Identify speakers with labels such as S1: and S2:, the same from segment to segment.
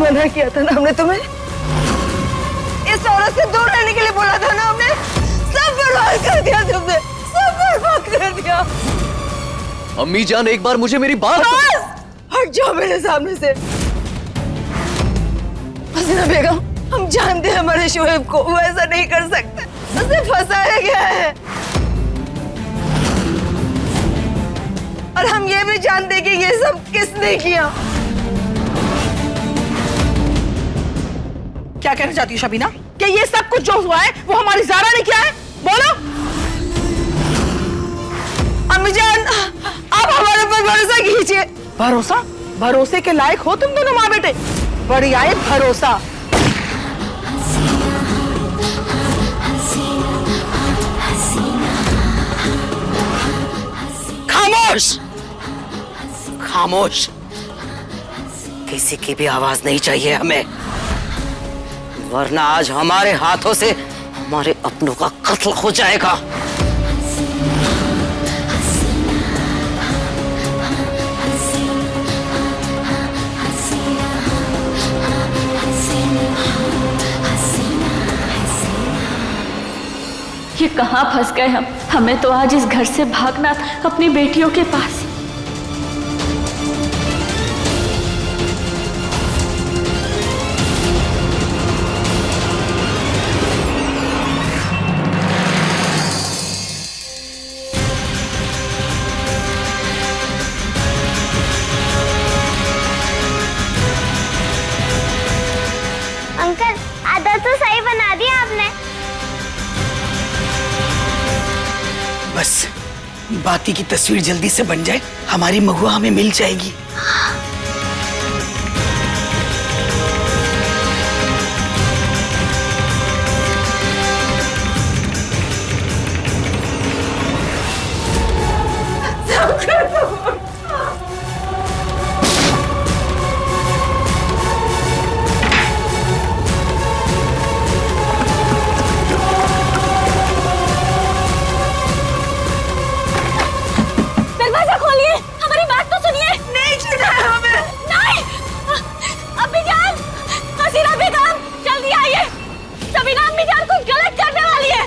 S1: मना किया था ना हमने तुम्हें, इस औरत से दूर रहने के लिए बोला था ना हमने। सब बर्बाद कर दिया तुमने, सब बर्बाद कर दिया।
S2: अम्मी जान एक बार मुझे मेरी बात
S1: हट जाओ मेरे सामने से। हसीना बेगम, हम जानते हैं हमारे शोएब को, वो ऐसा नहीं कर सकते, उसे फंसाया गया है। और हम ये भी जानते कि ये सब किसने किया।
S3: क्या कहना चाहती हो शबीना? कि ये सब कुछ जो हुआ है वो हमारी ज़ारा ने किया है? बोलो।
S1: अम्मी जान, आप हमारे पर भरोसा कीजिए।
S3: भरोसा? भरोसे के लायक हो तुम दोनों माँ बेटे? बड़ी आए भरोसा।
S4: खामोश, खामोश। किसी की भी आवाज नहीं चाहिए हमें, वरना आज हमारे हाथों से हमारे अपनों का कत्ल हो जाएगा।
S5: ये कहाँ फंस गए हम? हमें तो आज इस घर से भागना था, अपनी बेटियों के पास।
S6: अंकल, आधा तो सही बना दिया आपने।
S4: बस बाकी की तस्वीर जल्दी से बन जाए, हमारी महुआ हमें मिल जाएगी।
S5: दरवाजा खोलिए, हमारी बात तो सुनिए।
S1: नहीं छूटा है हमें।
S5: नहीं, अम्मी जान, हसीना बेगम, जल्दी आइए। सबीना अम्मी जान कुछ गलत करने वाली है।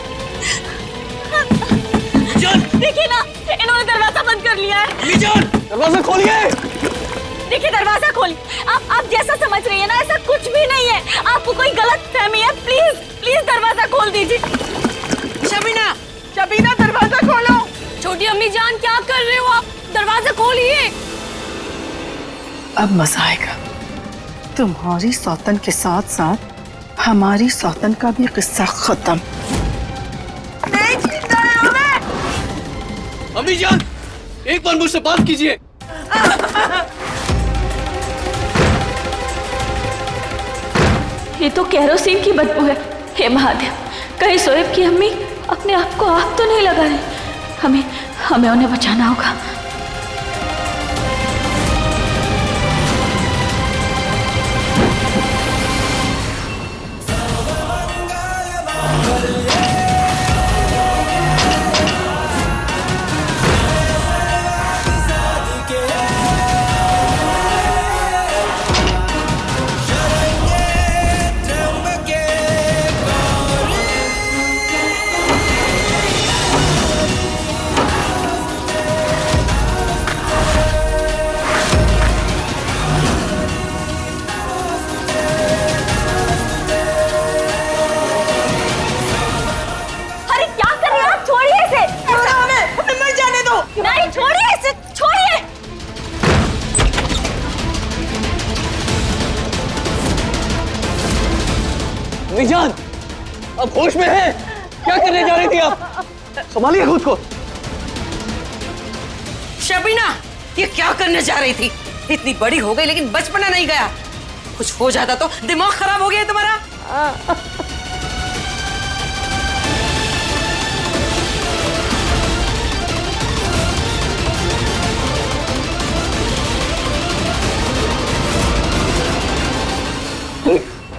S5: देखिए ना, इन्होंने दरवाजा बंद कर लिया है।
S2: अम्मी जान, दरवाजा खोलिए।
S5: देखिए दरवाजा खोलिए। आप जैसा समझ रही है ना, ऐसा कुछ भी नहीं है। आपको कोई गलत फहमी है। प्लीज प्लीज दरवाजा खोल दीजिए।
S3: शबीना, शबीना दरवाजा खोलो।
S5: छोटी अम्मी जान, क्या कर रहे हो आप? दरवाजा खोलिए।
S3: अब मजा आएगा। तुम्हारी सौतन के साथ साथ हमारी सौतन का भी किस्सा खत्म।
S1: नहीं छूटा है हमें।
S2: अम्मी जान, एक बार मुझसे बात कीजिए।
S5: ये तो केरोसिन की बदबू है। हे महादेव, कहीं शोएब की अम्मी अपने आप को आग तो नहीं लगा रही। हमें उन्हें बचाना होगा।
S2: जान, अब होश में है? क्या करने जा रही थी आप? संभालिए खुद को।
S4: शबीना, ये क्या करने जा रही थी? इतनी बड़ी हो गई लेकिन बचपना नहीं गया। कुछ हो जाता तो दिमाग खराब हो गया है तुम्हारा।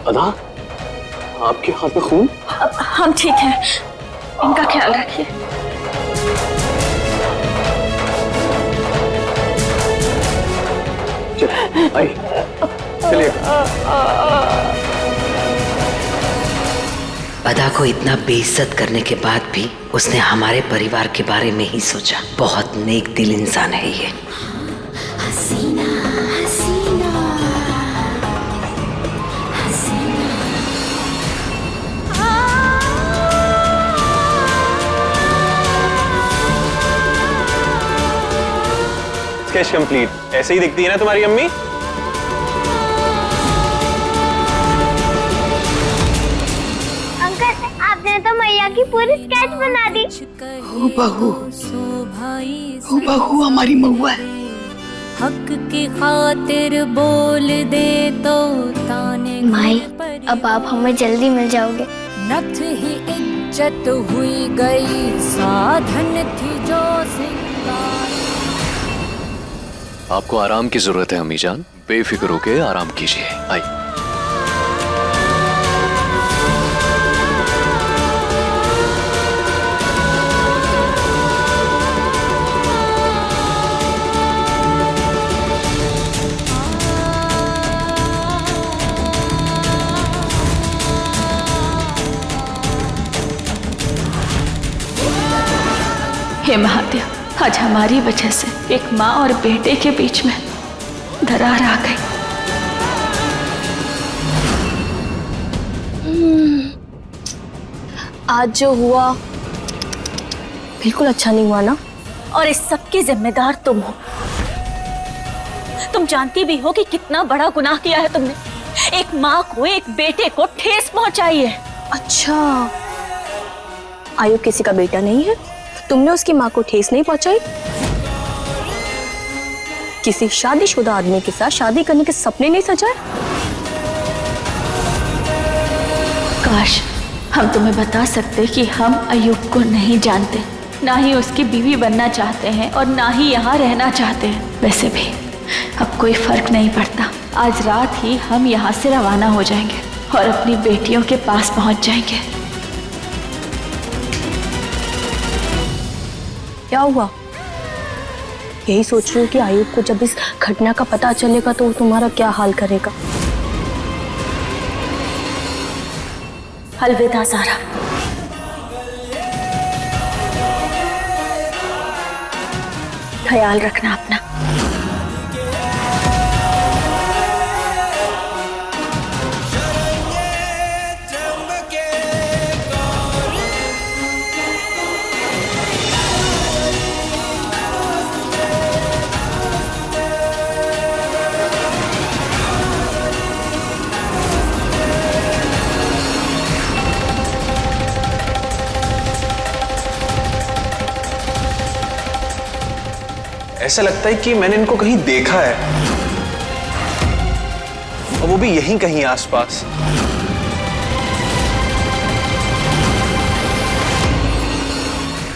S2: अदा, आपके हाथ में खून?
S5: हम ठीक हैं, इनका ख्याल रखिए।
S2: चल, आई। चलिए।
S4: अदा को इतना बेइज्जत करने के बाद भी उसने हमारे परिवार के बारे में ही सोचा। बहुत नेक दिल इंसान है ये।
S7: Sketch complete. ऐसे ही दिखती है ना तुम्हारी अम्मी?
S6: अंकल आपने तो मैया की पूरी स्केच बना दी।
S3: बहू हमारी महुआ है।
S8: हक की खातिर बोल दे तो ताने
S6: माई अब आप हमें जल्दी मिल जाओगे।
S8: नथ ही इज्जत हुई गई, साधन थी जो सिंगार।
S9: आपको आराम की जरूरत है अम्मी जान, बेफिक्र होके आराम कीजिए। आइए।
S5: हे महादेव, आज हमारी वजह से एक माँ और बेटे के बीच में दरार आ गई।
S10: आज जो हुआ बिल्कुल अच्छा नहीं हुआ ना।
S5: और इस सब की जिम्मेदार तुम हो। तुम जानती भी हो कि कितना बड़ा गुनाह किया है तुमने। एक माँ को, एक बेटे को ठेस पहुंचाई है।
S10: अच्छा, आयुब किसी का बेटा नहीं है, तुमने उसकी माँ को ठेस नहीं पहुंचाई। किसी शादीशुदा आदमी के साथ शादी करने के सपने नहीं सजाए।
S5: काश हम तुम्हें बता सकते कि हम अयूब को नहीं जानते, ना ही उसकी बीवी बनना चाहते हैं और ना ही यहाँ रहना चाहते हैं। वैसे भी अब कोई फर्क नहीं पड़ता। आज रात ही हम यहाँ से रवाना हो जाएंगे और अपनी बेटियों के पास पहुँच जाएंगे।
S10: क्या हुआ? यही सोच रही हूँ कि आयुब को जब इस घटना का पता चलेगा तो वो तुम्हारा क्या हाल करेगा।
S5: अलविदा सारा। ख्याल रखना अपना।
S7: ऐसा लगता है कि मैंने इनको कहीं देखा है, और वो भी यहीं कहीं आसपास।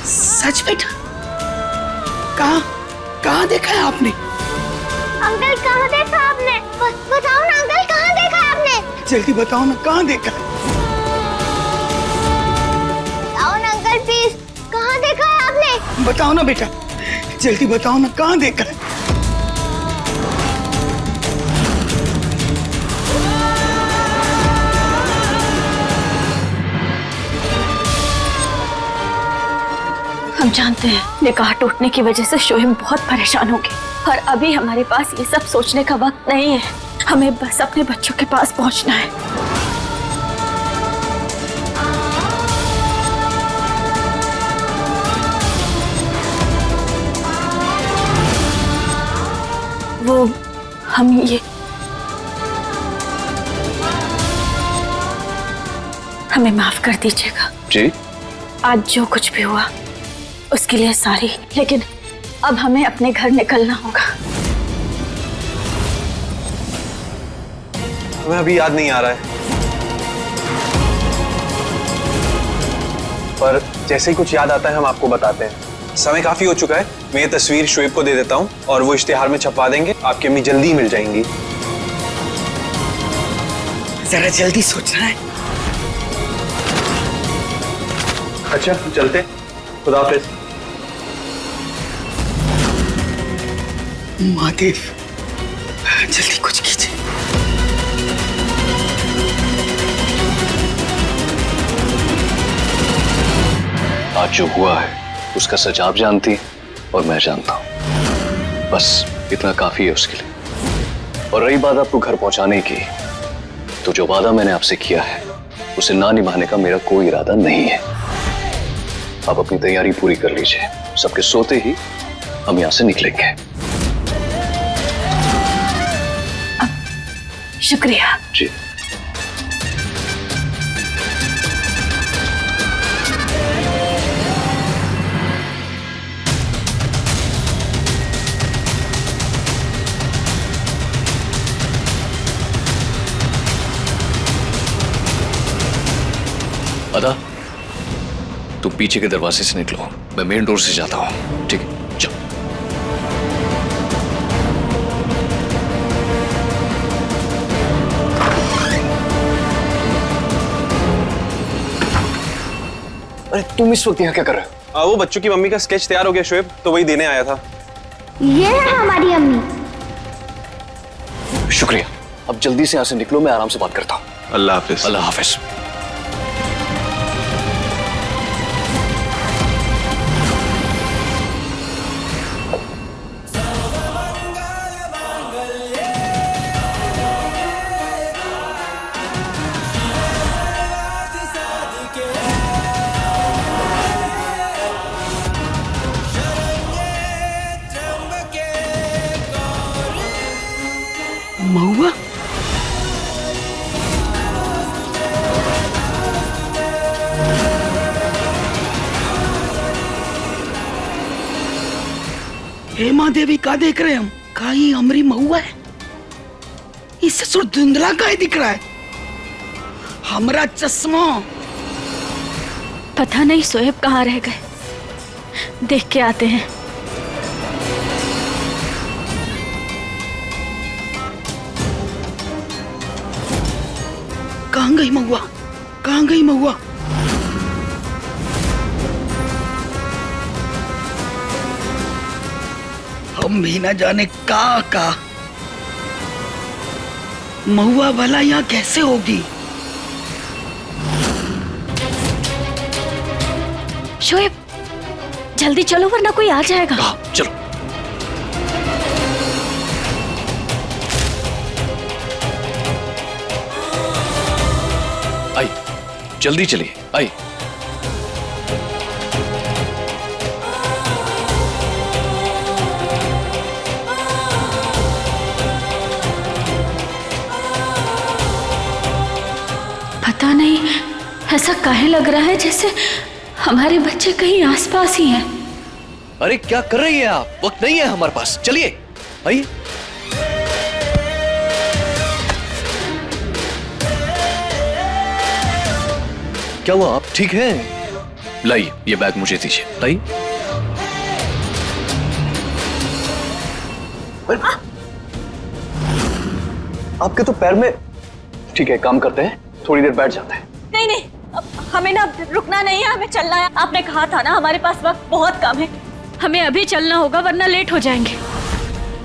S3: सच बेटा? कहाँ देखा है आपने?
S6: अंकल कहाँ देखा आपने? बताओ ना अंकल, कहाँ देखा है आपने?
S3: जल्दी बताओ ना, कहाँ देखा है?
S6: बताओ ना अंकल प्लीज, कहाँ देखा है आपने?
S3: बताओ ना बेटा, जल्दी बताओ ना, कहाँ देखा है?
S5: हम जानते हैं निकाह टूटने की वजह से शोएब बहुत परेशान होंगे और अभी हमारे पास ये सब सोचने का वक्त नहीं है। हमें बस अपने बच्चों के पास पहुंचना है। वो हमें माफ कर दीजिएगा
S7: जी।
S5: आज जो कुछ भी हुआ उसके लिए सॉरी, लेकिन अब हमें अपने घर निकलना होगा।
S7: हमें अभी याद नहीं आ रहा है, पर जैसे ही कुछ याद आता है हम आपको बताते हैं। समय काफी हो चुका है, मैं ये तस्वीर शोएब को दे देता हूँ और वो इश्तिहार में छपवा देंगे। आपकी अम्मी जल्दी ही मिल जाएंगी।
S3: जरा जल्दी सोचना है।
S7: अच्छा चलते, खुदा हाफिज।
S3: महादेव, जल्दी कुछ कीजिए।
S9: जो हुआ है उसका सच आप जानती और मैं जानता हूं, बस इतना काफी है उसके लिए। और रही बात आपको घर पहुंचाने की, तो जो वादा मैंने आपसे किया है उसे ना निभाने का मेरा कोई इरादा नहीं है। आप अपनी तैयारी पूरी कर लीजिए, सबके सोते ही हम यहां से निकलेंगे।
S5: शुक्रिया।
S9: जी। अदा, तुम पीछे के दरवाजे से निकलो, मैं मेन डोर से जाता हूं। ठीक है, चलो। अरे तुम इस वक्त यहाँ क्या कर रहे हो?
S7: वो बच्चों की मम्मी का स्केच तैयार हो गया शोएब, तो वही देने आया था।
S6: ये है हमारी अम्मी।
S9: शुक्रिया। अब जल्दी से यहाँ से निकलो, मैं आराम से बात करता हूँ।
S7: अल्लाह हाफिज।
S9: अल्लाह हाफिज।
S3: महुआ, हेमा देवी का देख रहे हम? का ही हमारी महुआ है? इससे सो धुंधला का ही दिख रहा है हमारा चश्मा।
S5: पता नहीं शोएब कहाँ रह गए, देख के आते हैं।
S3: कहाँ गई महुआ? कहाँ गई महुआ? हम भी न जाने का महुआ भला यहाँ कैसे होगी?
S5: शोएब जल्दी चलो वरना कोई आ जाएगा।
S9: चलो। आई, जल्दी चलिए। आई।
S5: पता नहीं ऐसा काहे लग रहा है जैसे हमारे बच्चे कहीं आसपास ही हैं।
S9: अरे क्या कर रही हैं आप? वक्त नहीं है हमारे पास, चलिए। आइए। क्या हुआ, आप ठीक हैं? लाइए, ये बैग मुझे दीजिए, लाइए। आपके तो पैर में। ठीक है, काम करते हैं, थोड़ी देर बैठ जाते हैं।
S5: नहीं नहीं, हमें ना रुकना नहीं है, हमें चलना है। आपने कहा था ना हमारे पास वक्त बहुत कम है, हमें अभी चलना होगा वरना लेट हो जाएंगे।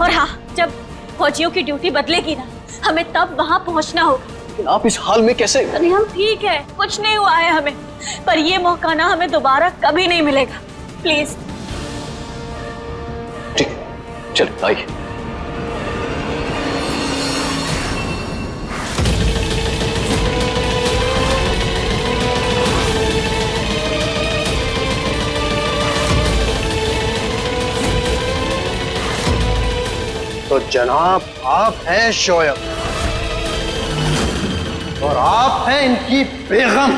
S5: और हाँ, जब फौजियों की ड्यूटी बदलेगी ना, हमें तब वहाँ पहुँचना होगा।
S9: आप इस हाल में कैसे?
S5: अरे हम ठीक है, कुछ नहीं हुआ है हमें, पर ये मौका ना हमें दोबारा कभी नहीं मिलेगा। प्लीज।
S9: ठीक, चलिए आइए।
S11: तो जनाब, आप हैं शोएब और आप हैं इनकी बेगम।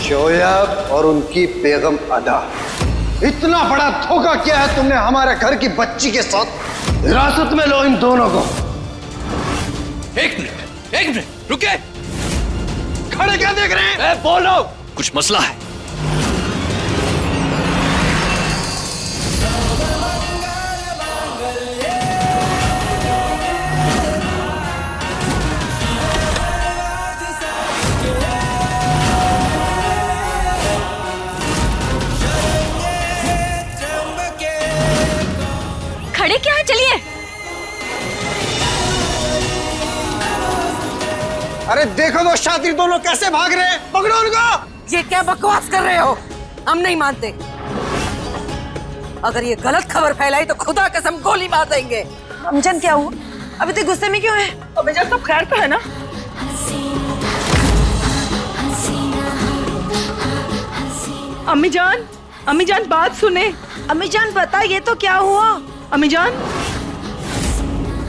S11: शोएब और उनकी बेगम अदा, इतना बड़ा धोखा किया है तुमने हमारे घर की बच्ची के साथ। हिरासत में लो इन दोनों को।
S9: एक मिनट रुके।
S11: खड़े क्या देख रहे हैं?
S9: मैं बोल रहा हूं, कुछ मसला है।
S5: खड़े क्या है, चलिए।
S11: अरे देखो तो शातिर दोनों कैसे भाग रहे हैं, पकड़ो उनको।
S4: ये क्या बकवास कर रहे हो? हम नहीं मानते। अगर ये गलत खबर फैलाई तो खुदा कसम गोली मार देंगे।
S1: अम्मीजान क्या हुआ? अभी तक गुस्से में क्यों है?
S3: अम्मीजान सब खैर तो है ना? अम्मीजान, अम्मीजान बात सुने।
S1: अम्मीजान बता, ये तो क्या हुआ?
S3: अम्मीजान,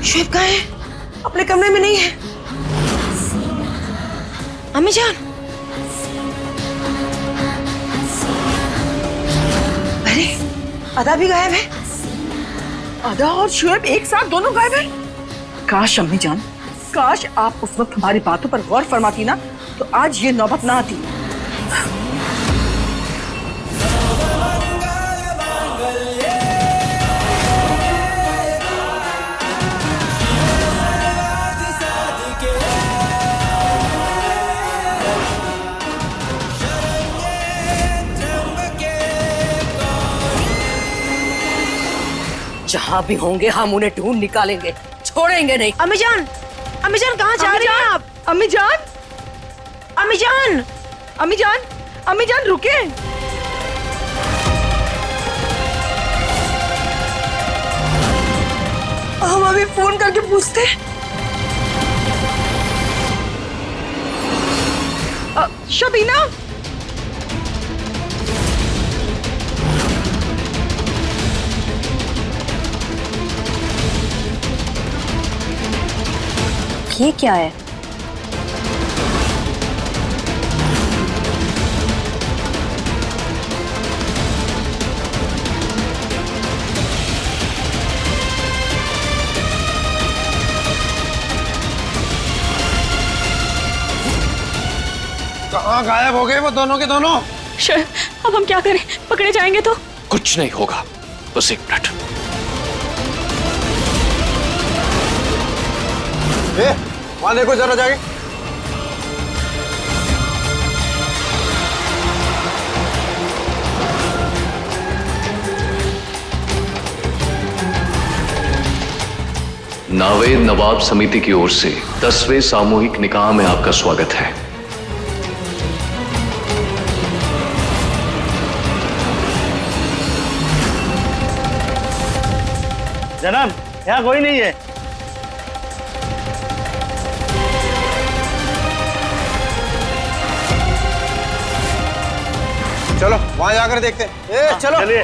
S1: शुएब कहाँ है? अपने कमरे में नहीं है। अम्मीजान, अरे अदा भी गायब है।
S3: अदा और शुएब एक साथ दोनों गायब हैं। काश अम्मीजान, काश आप उस वक्त हमारी बातों पर गौर फरमाती ना, तो आज ये नौबत ना आती।
S4: जहां भी होंगे हम उन्हें ढूंढ निकालेंगे, छोड़ेंगे नहीं।
S1: अम्मीजान, अम्मीजान कहाँ जा रही हैं आप?
S3: अम्मीजान,
S1: अम्मीजान,
S3: अम्मीजान, अम्मीजान रुके।
S1: हम अभी फोन करके पूछते हैं।
S3: शबीना,
S10: ये क्या है?
S11: कहाँ गायब हो गए वो दोनों के दोनों?
S5: अब हम क्या करें? पकड़े जाएंगे तो?
S9: कुछ नहीं होगा, बस 1 मिनट।
S11: वहां देखो जरा जाके।
S9: नावेद नवाब समिति की ओर से 10वें सामूहिक निकाह में आपका स्वागत है।
S2: जनाब, यहाँ कोई नहीं है।
S11: चलो वहां जाकर देखते हैं। चलो
S2: चलिए।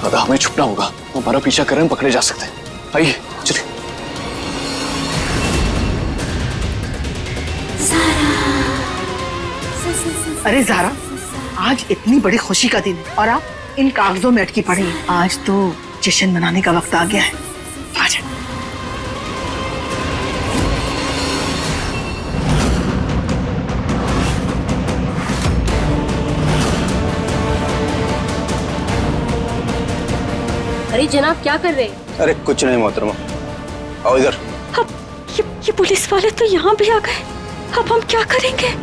S9: अदा, हमें छुपना होगा, हमारा पीछा करें पकड़े जा सकते हैं। आइए चलिए।
S3: अरे ज़ारा, आज इतनी बड़ी खुशी का दिन है और आप इन कागजों में अटकी पड़ी हैं। आज तो जश्न मनाने का वक्त आ गया है। आ जाए।
S10: अरे जनाब, क्या कर रहे हैं?
S11: अरे कुछ नहीं मोहतरमा, आओ इधर।
S5: अब ये पुलिस वाले तो यहाँ भी आ गए। अब हम क्या करेंगे?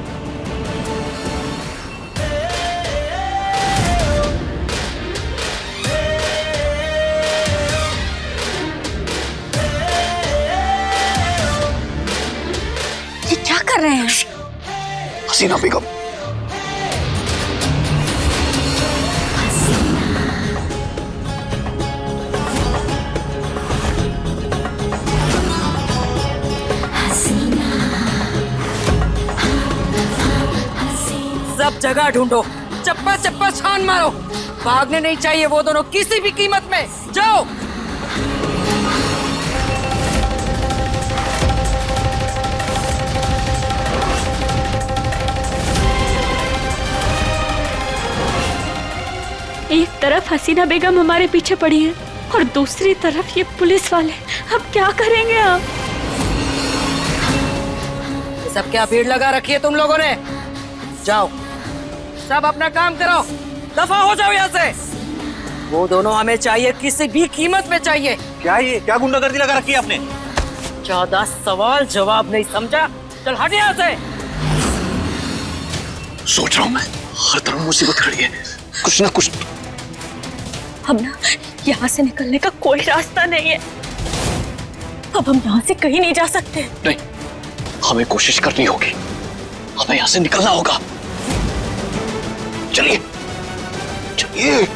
S5: ये क्या कर रहे हैं?
S9: हसीना बेगम,
S4: सब जगह ढूंढो, चप्पा चप्पा छान मारो। भागने नहीं चाहिए वो दोनों किसी भी कीमत में। जाओ।
S5: एक तरफ हसीना बेगम हमारे पीछे पड़ी है और दूसरी तरफ ये पुलिस वाले। अब क्या करेंगे हम?
S4: ये सब क्या भीड़ लगा रखी है तुम लोगों ने? जाओ, सब अपना काम करो, दफा हो जाओ यहाँ से। वो दोनों हमें चाहिए, किसी भी कीमत में चाहिए।
S2: क्या ये क्या गुंडागर्दी लगा रखी है आपने?
S4: ज्यादा सवाल जवाब नहीं समझा, चल हट यहाँ से।
S9: सोच रहा हूं मैं, हर तरफ मुसीबत खड़ी है, कुछ ना कुछ।
S10: अब ना यहाँ से निकलने का कोई रास्ता नहीं है। अब हम यहाँ से कहीं नहीं जा सकते।
S9: नहीं, हमें कोशिश करनी होगी, हमें यहाँ से निकलना होगा। चलिए चलिए।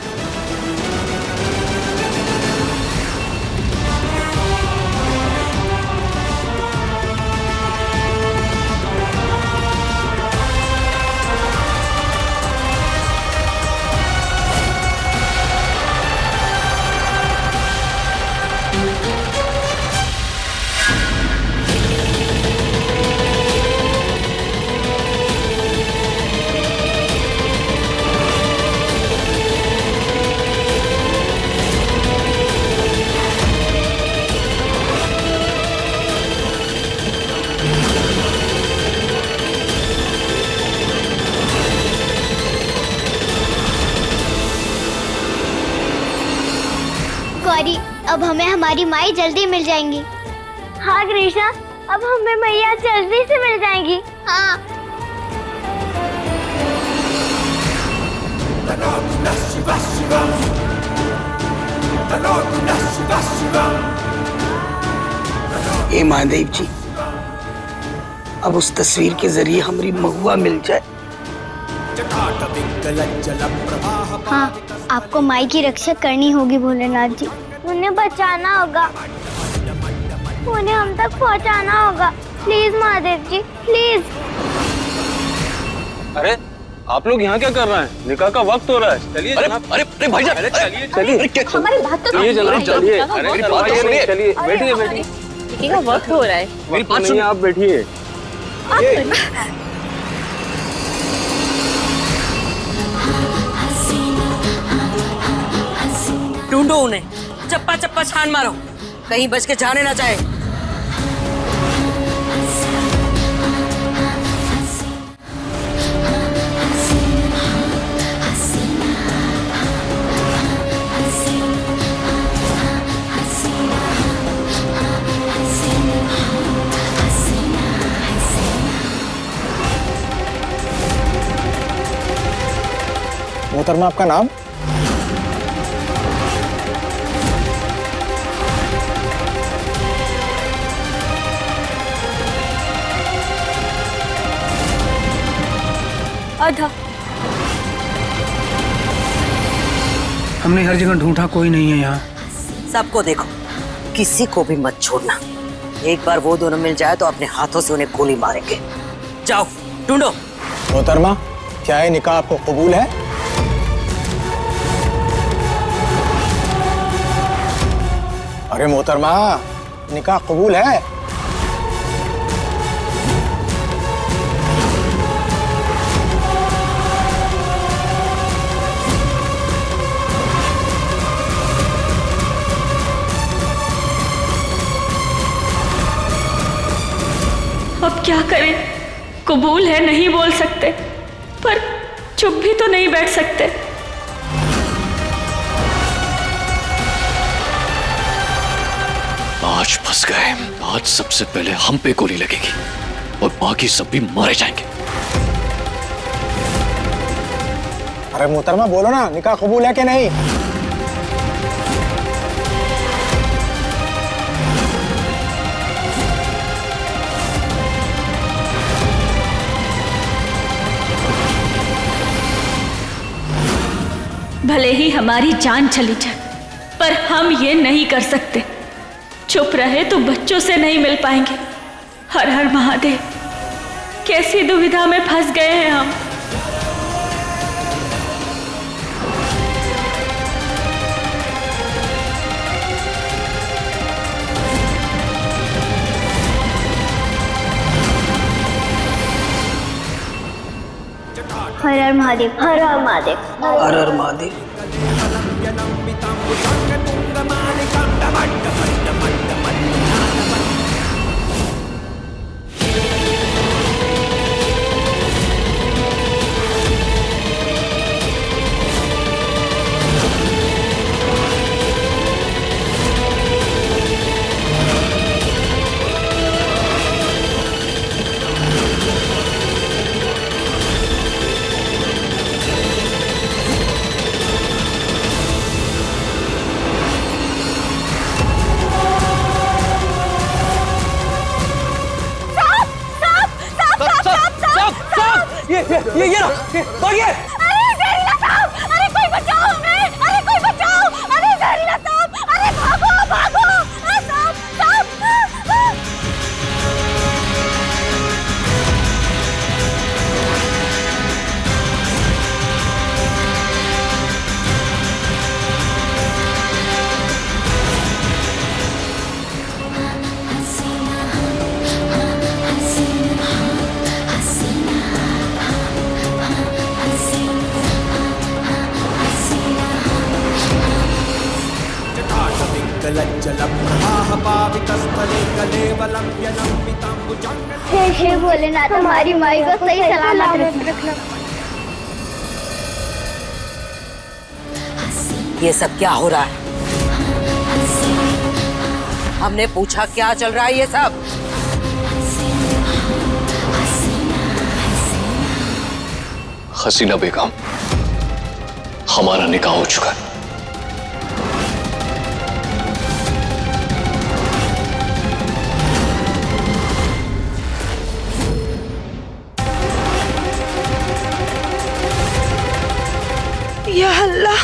S6: गौरी, अब हमें हमारी माई जल्दी मिल जाएंगी। हाँ कृष्णा, अब हमें मैया जल्दी से मिल जाएंगी। हाँ।
S3: हे महादेव जी, अब उस तस्वीर के जरिए हमारी महुआ मिल जाए।
S6: हाँ, आपको माई की रक्षा करनी होगी भोलेनाथ जी। उन्हें बचाना होगा, उन्हें हम तक पहुंचाना होगा। Please Mahadev ji, please.
S7: अरे आप लोग यहाँ क्या कर रहे हैं? निकाह का वक्त हो रहा है, चलिए जनाब।
S9: अरे अरे भाईजान,
S7: अरे चलिए चलिए,
S10: हमारी बात तो
S7: चलिए जनाब चलिए।
S9: अरे
S7: अरे
S9: बात तो सुनिए।
S7: चलिए बैठिए बैठिए।
S10: निकाह का वक्त हो रहा है।
S9: मेरी बात
S7: नहीं,
S9: सुनिए।
S7: आप बैठिए।
S4: ढूंढो उन्हें, चप्पा चप्पा छान मारो, कहीं बच के जाने ना चाहे।
S11: मोहतरमा, आपका नाम?
S10: आधा।
S3: हमने हर जगह ढूंढा, कोई नहीं है यहाँ।
S4: सबको देखो, किसी को भी मत छोड़ना। एक बार वो दोनों मिल जाए तो अपने हाथों से उन्हें गोली मारेंगे। जाओ ढूंढो।
S11: मोहतरमा, क्या ये निकाह आपको कबूल है? अरे मोहतरमा, निकाह कबूल है?
S5: अब क्या करें? कबूल है नहीं बोल सकते, पर चुप भी तो नहीं बैठ सकते।
S9: आज फंस गए। आज सबसे पहले हम पे गोली लगेगी और बाकी सब भी मारे जाएंगे।
S11: अरे मोहतरमा, बोलो ना, निकाह कबूल है कि नहीं?
S5: भले ही हमारी जान चली जाए, पर हम ये नहीं कर सकते। चुप रहे तो बच्चों से नहीं मिल पाएंगे। हर हर महादेव, कैसी दुविधा में फंस गए हैं हम।
S6: हर हर महादेव, हर हर महादेव,
S3: हर हर महादेव।
S2: ये लो, भागिए।
S1: अरे जहरीला सांप, अरे कोई बचाओ हमें, अरे कोई बचाओ, अरे जहरीला सांप, अरे भागो भागो, सांप सांप।
S6: हे भोलेनाथ हमारी माई को सही सलामत रखना।
S4: ये सब क्या हो रहा है? हमने पूछा क्या चल रहा है ये सब?
S9: हसीना बेगम, हमारा निकाह हो चुका है।
S1: या अल्लाह,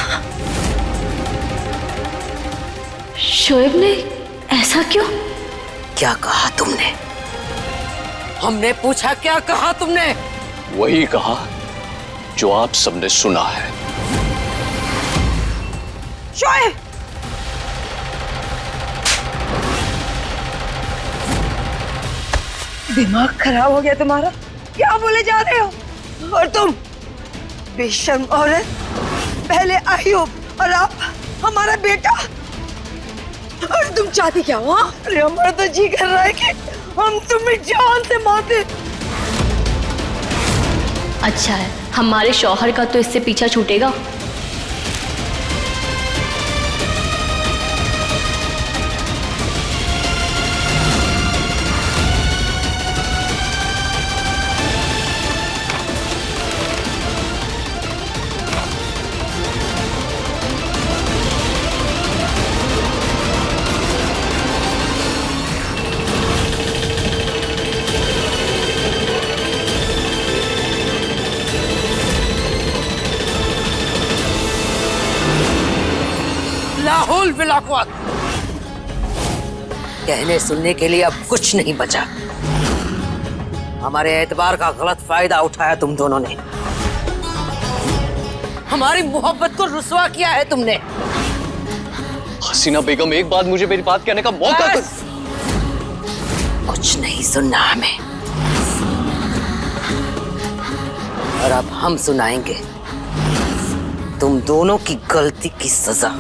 S5: शोएब ने ऐसा क्यों?
S4: क्या कहा तुमने? हमने पूछा क्या कहा तुमने?
S9: वही कहा जो आप सबने सुना है।
S1: शोएब, दिमाग खराब हो गया तुम्हारा? क्या बोले जा रहे हो? और तुम बेशर्म औरत, पहले अय्यूब और आप हमारा बेटा, और तुम चाहती क्या हो? अरे हमारा तो जी कर रहा है कि हम तुम्हें जान से मार दे।
S5: अच्छा है, हमारे शौहर का तो इससे पीछा छूटेगा।
S4: लाहुल बिलाकुआत। कहने सुनने के लिए अब कुछ नहीं बचा। हमारे एतबार का गलत फायदा उठाया तुम दोनों ने। हमारी मोहब्बत को रुसवा किया है तुमने।
S9: हसीना बेगम, एक बात मुझे मेरी बात कहने का मौका दो।
S4: कुछ नहीं सुनना हमें, और अब हम सुनाएंगे तुम दोनों की गलती की सजा।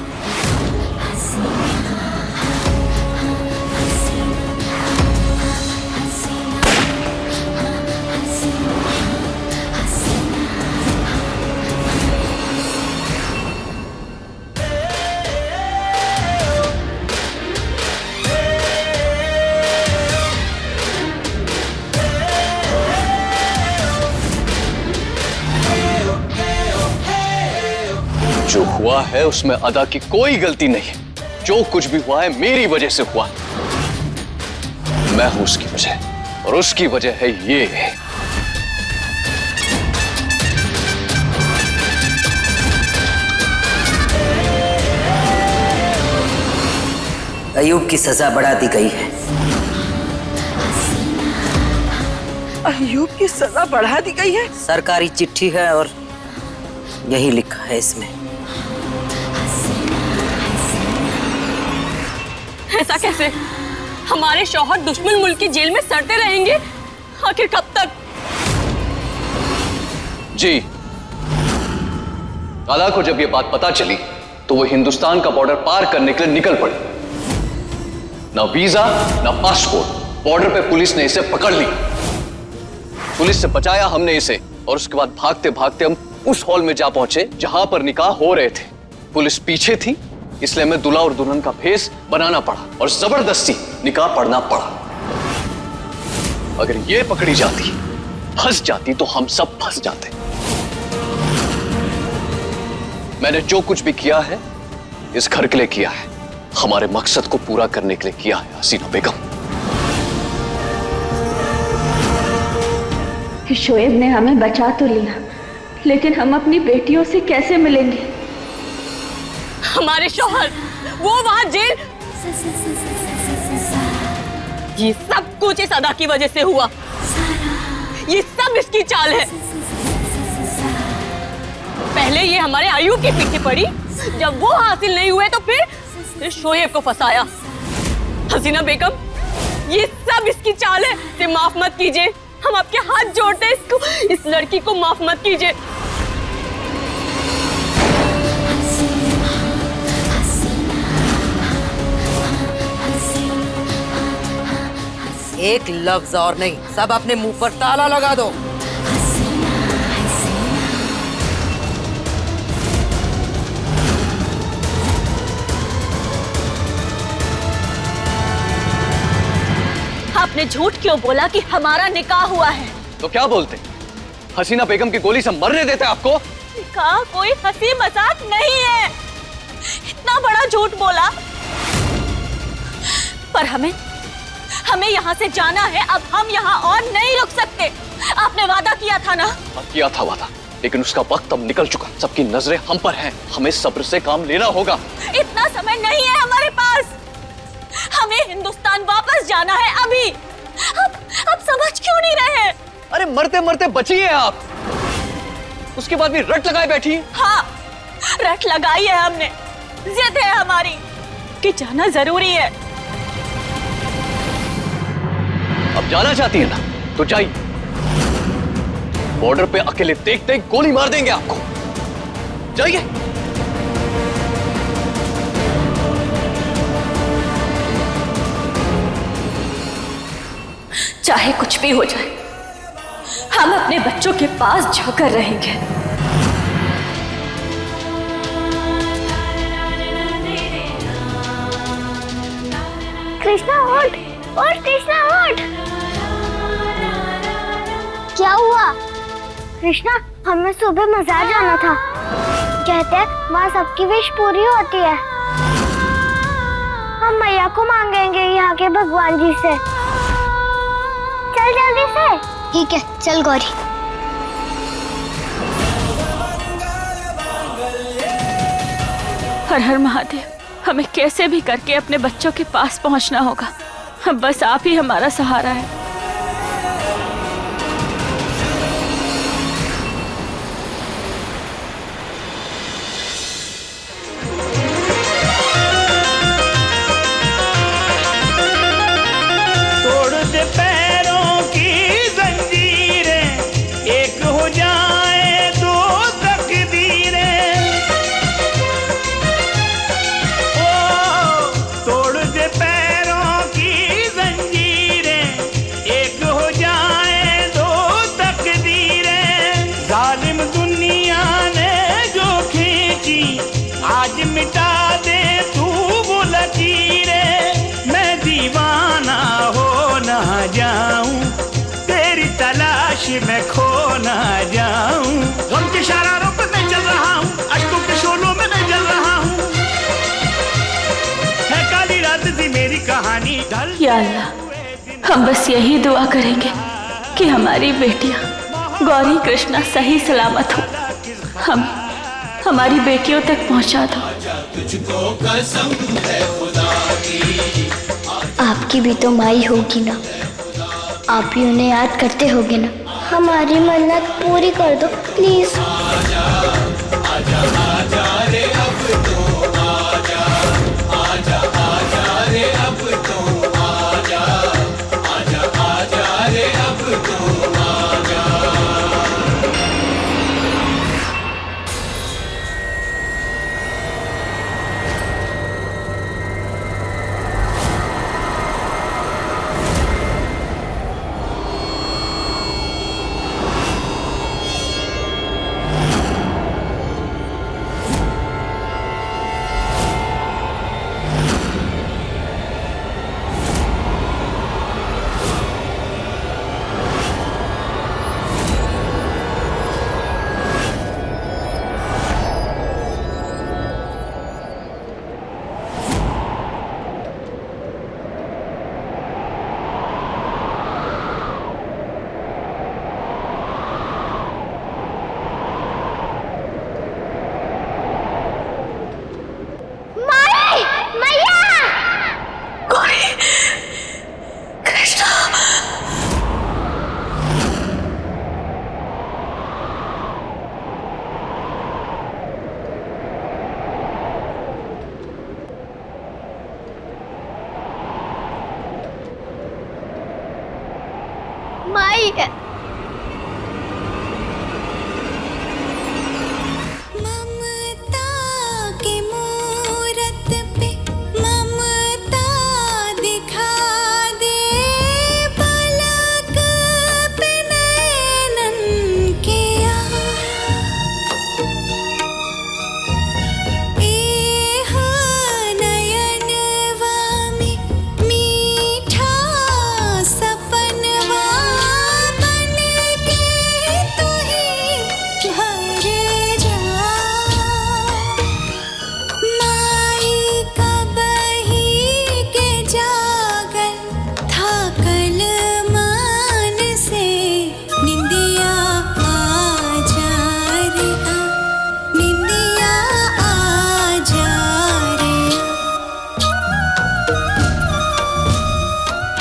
S9: जो हुआ है उसमें अदा की कोई गलती नहीं है। जो कुछ भी हुआ है मेरी वजह से हुआ। मैं हूं उसकी वजह, और उसकी वजह है ये।
S4: अय्यूब की सजा बढ़ा दी गई है।
S1: अय्यूब की सजा बढ़ा दी गई है?
S4: सरकारी चिट्ठी है और यही लिखा है इसमें।
S10: ऐसा कैसे? हमारे शौहर दुश्मन मुल्क की जेल में सड़ते रहेंगे? आखिर कब तक?
S9: जी, अदा को जब ये बात पता चली तो वो हिंदुस्तान का बॉर्डर पार करने के लिए निकल पड़ी। ना वीजा ना पासपोर्ट, बॉर्डर पे पुलिस ने इसे पकड़ ली। पुलिस से बचाया हमने इसे, और उसके बाद भागते भागते हम उस हॉल में जा पहुंचे जहां पर निकाह हो रहे थे। पुलिस पीछे थी, इसलिए हमें दूल्हा और दुल्हन का भेष बनाना पड़ा और जबरदस्ती निकाह पढ़ना पड़ा। अगर ये पकड़ी जाती, फंस जाती, तो हम सब फंस जाते। मैंने जो कुछ भी किया है इस घर के लिए किया है, हमारे मकसद को पूरा करने के लिए किया है हसीना बेगम।
S5: कि शोएब ने हमें बचा तो लिया, लेकिन हम अपनी बेटियों से कैसे मिलेंगे?
S10: हमारे शौहर वो वहां जेल, ये सब कुछ इस अदा की वजह से हुआ। ये सब इसकी चाल है। पहले ये हमारे अयूब के पीछे पड़ी, जब वो हासिल नहीं हुए तो फिर शोएब को फंसाया। हसीना बेगम, ये सब इसकी चाल है। इसे माफ मत कीजिए, हम आपके हाथ जोड़ते हैं, इसको, इस लड़की को माफ मत कीजिए।
S4: एक लफ्ज और नहीं, सब अपने मुंह पर ताला लगा दो।
S10: आपने झूठ क्यों बोला कि हमारा निकाह हुआ है?
S9: तो क्या बोलते? हसीना बेगम की गोली से मरने देते आपको?
S10: निकाह कोई हंसी मजाक नहीं है। इतना बड़ा झूठ बोला। पर हमें यहाँ से जाना है। अब हम यहाँ और नहीं रुक सकते। आपने वादा किया था ना?
S9: किया था वादा, लेकिन उसका वक्त अब निकल चुका। सबकी नजरें हम पर हैं। हमें सब्र से काम लेना होगा।
S10: इतना समय नहीं है हमारे पास। हमें हिंदुस्तान वापस जाना है अभी। अब समझ क्यों नहीं रहे?
S9: अरे मरते मरते बची है आप, उसके बाद भी रट लगाए बैठी।
S10: हाँ, रट लगाई है हमने। जिद है हमारी कि जाना जरूरी है।
S9: अब जाना चाहती है ना, तो जाइए। बॉर्डर पे अकेले देखते ही गोली मार देंगे आपको। जाइए।
S5: चाहे कुछ भी हो जाए, हम अपने बच्चों के पास जाकर रहेंगे।
S6: कृष्णा उठ, उठ कृष्णा उठ। क्या हुआ? कृष्णा, हमें सुबह मजार जाना था। कहते हैं वहाँ सबकी विश पूरी होती है। हम मैया को मांगेंगे यहाँ के भगवान जी से। चल जल्दी से। ठीक है, चल गौरी।
S5: हर हर महादेव, हमें कैसे भी करके अपने बच्चों के पास पहुंचना होगा। बस आप ही हमारा सहारा है।
S12: मैं खो ना जाऊं। गम के शरारों पे मैं चल रहा हूँ, अश्कों के शोलों में मैं जल रहा हूँ। है काली रात सी मेरी कहानी।
S5: या अल्लाह, हम बस यही दुआ करेंगे कि हमारी बेटियां गौरी कृष्णा सही सलामत हो। हमारी बेटियों तक पहुंचा दो।
S6: आपकी भी तो माई होगी ना, आप ही उन्हें याद करते होगे ना। हमारी मन्नत पूरी कर दो प्लीज।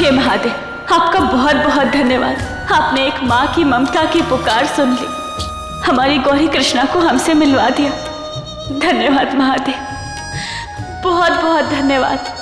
S5: हे महादेव, आपका बहुत बहुत धन्यवाद। आपने एक माँ की ममता की पुकार सुन ली, हमारी गौरी कृष्णा को हमसे मिलवा दिया। धन्यवाद महादेव, बहुत बहुत धन्यवाद।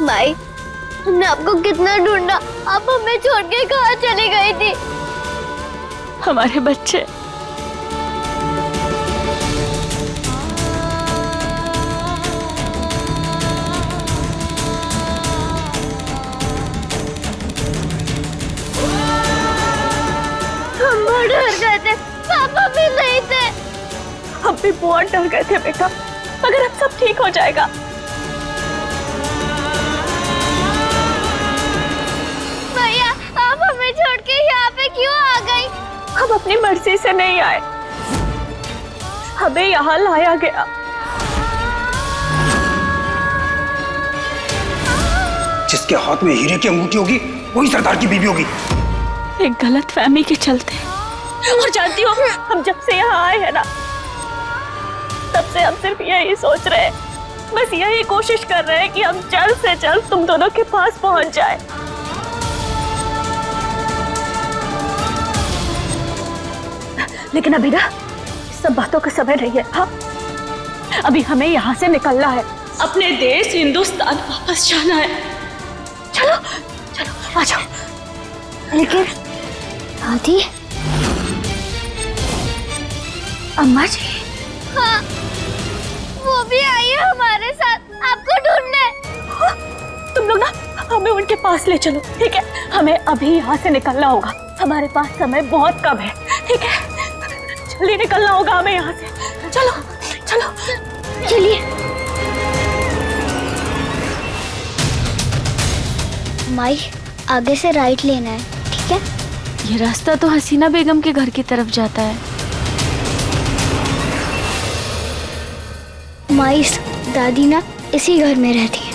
S6: माई, हमने आपको कितना ढूंढा, आप हमें छोड़ के कहाँ चली गई थी?
S5: हमारे बच्चे
S6: हम बहुत डर गए थे, पापा भी नहीं थे।
S5: हम भी बहुत डर गए थे बेटा, मगर अब सब ठीक हो जाएगा।
S6: छोड़ के यहाँ पे क्यों आ गई?
S5: हम अपनी मर्जी से नहीं आए, हमें यहाँ लाया गया।
S3: जिसके हाथ में हीरे की अंगूठी होगी वही सरदार की बीवी होगी।
S5: एक गलत फहमी के चलते, और जानती हो, हम जब से यहाँ आए हैं ना, तब से हम सिर्फ यही सोच रहे हैं, बस यही कोशिश कर रहे हैं कि हम जल्द से जल्द तुम दोनों के पास पहुंच जाए। लेकिन अभी ना सब बातों का समय नहीं है। हाँ, अभी हमें यहाँ से निकलना है, अपने देश हिंदुस्तान वापस जाना है। चलो चलो आ जाओ।
S6: लेकिन दादी,
S5: अम्मा जी,
S6: हाँ, वो भी आई है हमारे साथ आपको ढूंढने।
S5: तुम लोग ना हमें उनके पास ले चलो, ठीक है? हमें अभी यहाँ से निकलना होगा, हमारे पास समय बहुत कम है, ठीक है? जल्दी निकलना होगा हमें यहाँ से। चलो चलो
S6: चलिए। माई, आगे से राइट लेना है, ठीक है?
S5: ये रास्ता तो हसीना बेगम के घर की तरफ जाता है।
S6: माई, दादी ना इसी घर में रहती है।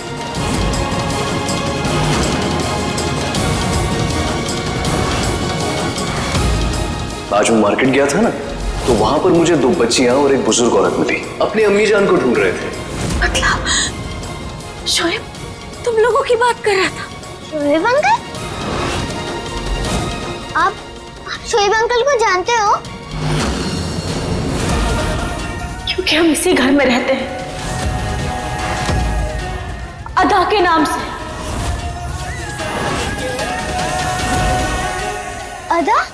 S9: आज मैं मार्केट गया था ना, तो वहां पर मुझे 2 बच्चियां और एक बुजुर्ग औरत मिली, अपनी अम्मी जान को ढूंढ रहे थे।
S5: मतलब शोएब तुम लोगों की बात कर रहा था?
S6: शोएब अंकल? आप शोएब अंकल को जानते हो?
S5: क्योंकि हम इसी घर में रहते हैं, अदा के नाम से।
S6: अदा?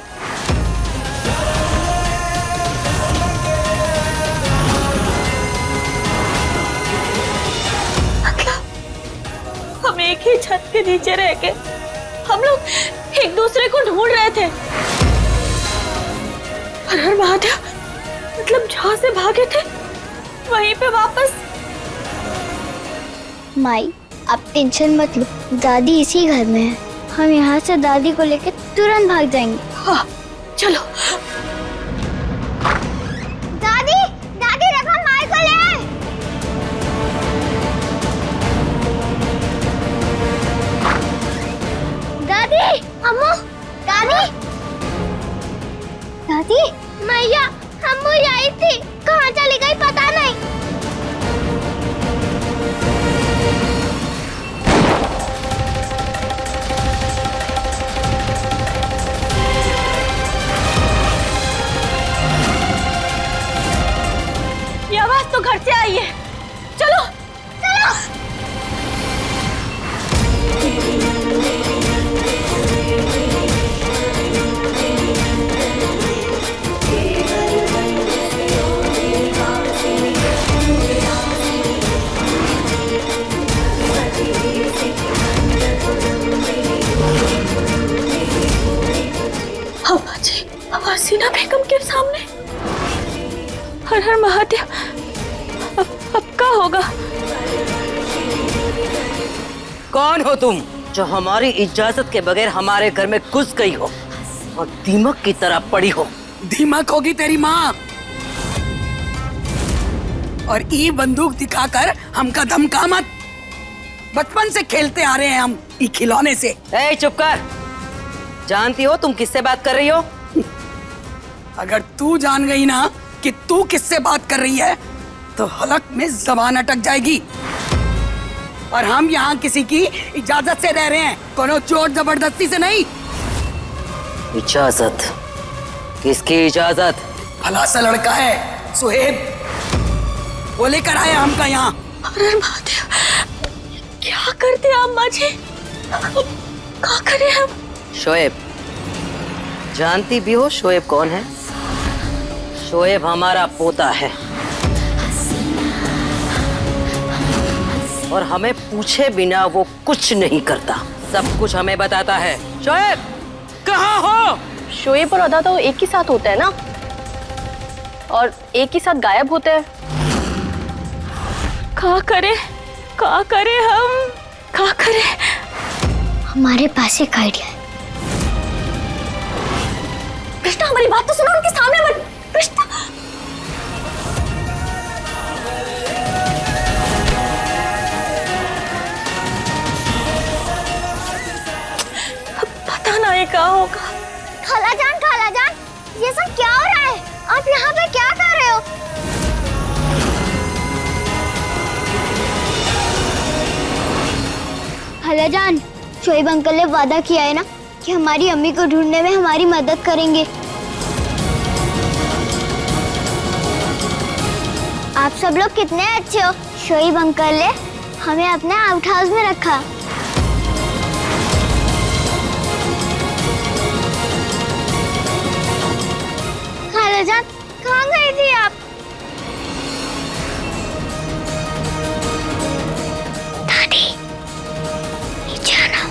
S5: हम एक ही छत के नीचे रह के हम लोग एक दूसरे को ढूंढ रहे थे। हर महादेव, मतलब जहां से भागे थे वहीं पे वापस।
S6: माई, आप टेंशन मत लो, दादी इसी घर में है। हम यहाँ से दादी को लेकर तुरंत भाग जाएंगे।
S5: हाँ चलो।
S6: दादी, दादी देखो, माई को ले। दादी, अम्मू, दादी, दादी, मैया, अम्मू यही थी, कहाँ चली गई पता नहीं।
S5: ये आवाज तो घर से आई है, चलो चलो। हर हर महादेव, अब क्या होगा?
S4: कौन हो तुम जो हमारी इजाजत के बगैर हमारे घर में घुस गई हो और दीमक की तरह पड़ी हो?
S3: दीमक होगी तेरी माँ, और ई बंदूक दिखाकर हमका धमका मत। बचपन से खेलते आ रहे हैं हम ई खिलौने से।
S4: ए, चुप कर। जानती हो तुम किससे बात कर रही हो?
S3: अगर तू जान गई ना कि तू किससे बात कर रही है तो हलक में जबान अटक जाएगी। और हम यहाँ किसी की इजाजत से रह रहे हैं, कोनो चोट जबरदस्ती से नहीं।
S4: इजाजत? किसकी इजाजत?
S3: भला सा लड़का है सुहेब, वो लेकर आया हमका यहाँ।
S5: अरे महादेव, क्या करते आप माँ जी? क्या करें हम?
S4: शोएब, जानती भी हो शोएब कौन है? शोएब हमारा पोता है और हमें पूछे बिना वो कुछ नहीं करता, सब कुछ हमें बताता है। शोएब कहाँ हो?
S10: शोएब और अदा तो एक ही साथ होते हैं ना, और एक ही साथ गायब होते हैं।
S5: क्या करें हम? क्या करें?
S6: हमारे पास एक आइडिया है।
S10: कृष्णा, हमारी बात तो सुनो, उनके सामने मत। कृष्णा,
S5: पता ना ये क्या होगा।
S6: खालाजान, ये सब क्या हो रहा है? आप यहाँ पे क्या कर रहे हो? खालाजान, शोएब अंकल ने वादा किया है ना कि हमारी अम्मी को ढूंढने में हमारी मदद करेंगे। आप सब लोग कितने अच्छे हो। शोएब अंकल ने हमें अपने आउट हाउस में रखा। खालाजान, कहाँ गई थी आप? दादी, नीचे आना।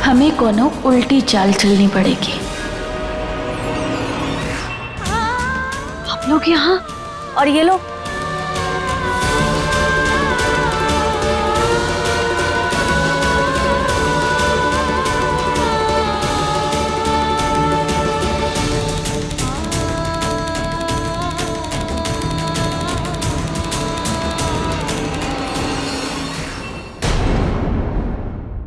S5: हमें कोनो उल्टी चाल चलनी पड़ेगी।
S10: हम लोग यहाँ और ये लोग